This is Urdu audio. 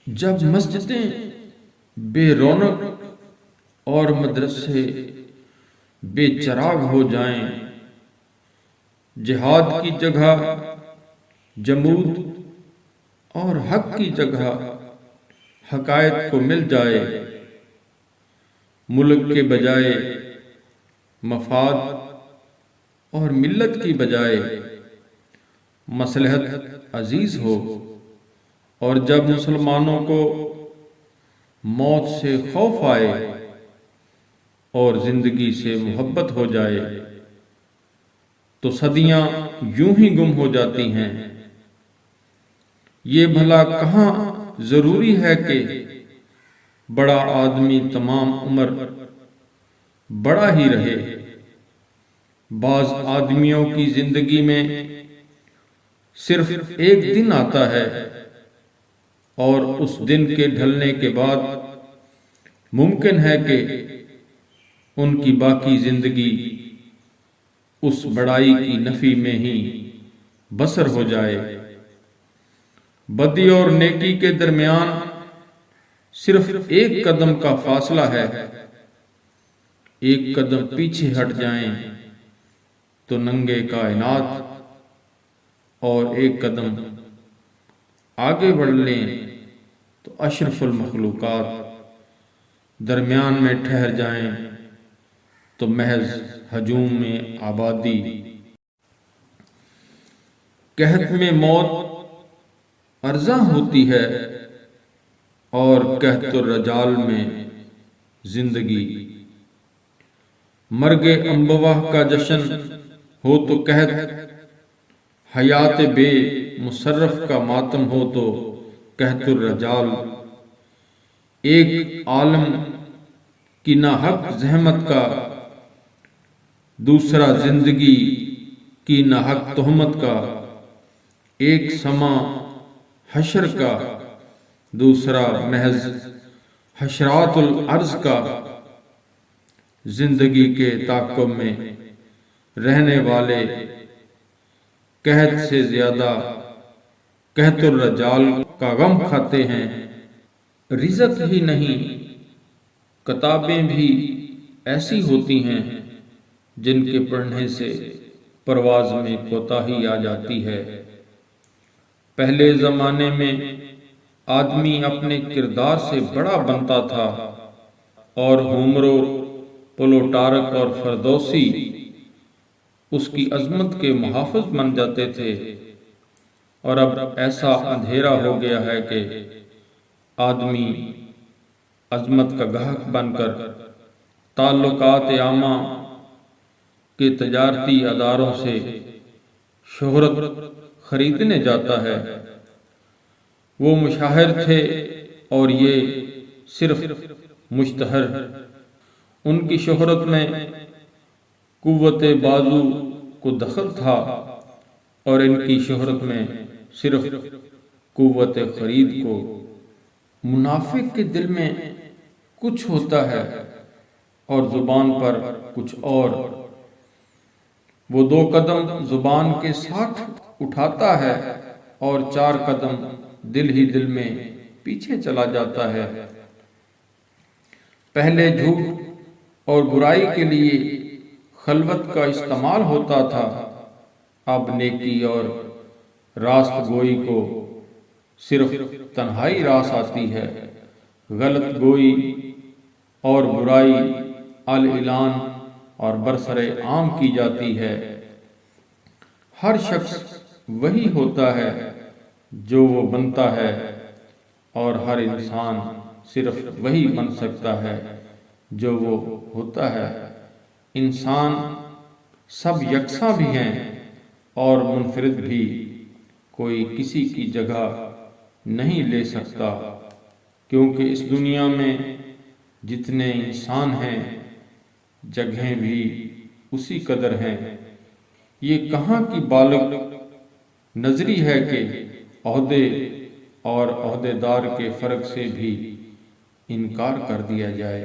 جب مسجدیں بے رونق اور مدرسے بے چراغ ہو جائیں، جہاد کی جگہ جمود اور حق کی جگہ حقائق کو مل جائے، ملک کے بجائے مفاد اور ملت کی بجائے مصلحت عزیز ہو، اور جب مسلمانوں کو موت سے خوف آئے اور زندگی سے محبت ہو جائے تو صدیاں یوں ہی گم ہو جاتی ہیں۔ یہ بھلا کہاں ضروری ہے کہ بڑا آدمی تمام عمر بڑا ہی رہے؟ بعض آدمیوں کی زندگی میں صرف ایک دن آتا ہے، اور اس دن کے ڈھلنے کے بعد ممکن ہے کہ ان کی باقی زندگی اس بڑائی کی نفی میں ہی بسر ہو جائے۔ بدی اور نیکی کے درمیان صرف ایک قدم کا فاصلہ ہے، ایک قدم پیچھے ہٹ جائیں تو ننگے کائنات، اور ایک قدم آگے بڑھ لیں تو اشرف المخلوقات، درمیان میں ٹھہر جائیں تو محض ہجوم میں آبادی۔ قحط میں موت ارزاں ہوتی ہے، اور قحط الرجال میں زندگی۔ مرگ انبواء کا جشن ہو تو قحط، حیات بے مصرف کا ماتم ہو تو قحط الرجال۔ ایک عالم کی ناحق زحمت کا، دوسرا زندگی کی ناحق تہمت کا، ایک سما حشر کا، دوسرا محض حشرات الارض کا۔ زندگی کے تعاقب میں رہنے والے قحط سے زیادہ قحط الرجال کا غم کھاتے ہیں۔ رزق ہی نہیں، کتابیں بھی ایسی ہوتی ہیں جن کے پڑھنے سے پرواز میں کوتاہی آ جاتی ہے۔ پہلے زمانے میں آدمی اپنے کردار سے بڑا بنتا تھا، اور ہومرو، پلوٹارک اور فردوسی اس کی عظمت کے محافظ بن جاتے تھے۔ اور اب ایسا اندھیرا ہو گیا ہے کہ آدمی عظمت کا گاہک بن کر تعلقات عامہ کے تجارتی اداروں سے شہرت خریدنے جاتا ہے۔ وہ مشاہر تھے اور یہ صرف مشتہر۔ ان کی شہرت میں قوت بازو کو دخل تھا، اور ان کی شہرت میں صرف قوت خرید کو۔ منافق کے دل میں کچھ ہوتا ہے اور زبان پر کچھ اور۔ وہ 2 قدم زبان کے ساتھ اٹھاتا ہے اور 4 قدم دل ہی دل میں پیچھے چلا جاتا ہے۔ پہلے جھوٹ اور برائی کے لیے خلوت کا استعمال ہوتا تھا، اب نیکی اور راست گوئی کو صرف تنہائی راس آتی ہے۔ غلط گوئی اور برائی اعلان اور برسر عام کی جاتی ہے۔ ہر شخص وہی ہوتا ہے جو وہ بنتا ہے، اور ہر انسان صرف وہی بن سکتا ہے جو وہ ہوتا ہے۔ انسان سب یکساں بھی ہیں اور منفرد بھی، کوئی کسی کی جگہ نہیں لے سکتا، کیونکہ اس دنیا میں جتنے انسان ہیں جگہیں بھی اسی قدر ہیں۔ یہ کہاں کی بالغ نظری ہے کہ عہدے اور عہدیدار کے فرق سے بھی انکار کر دیا جائے۔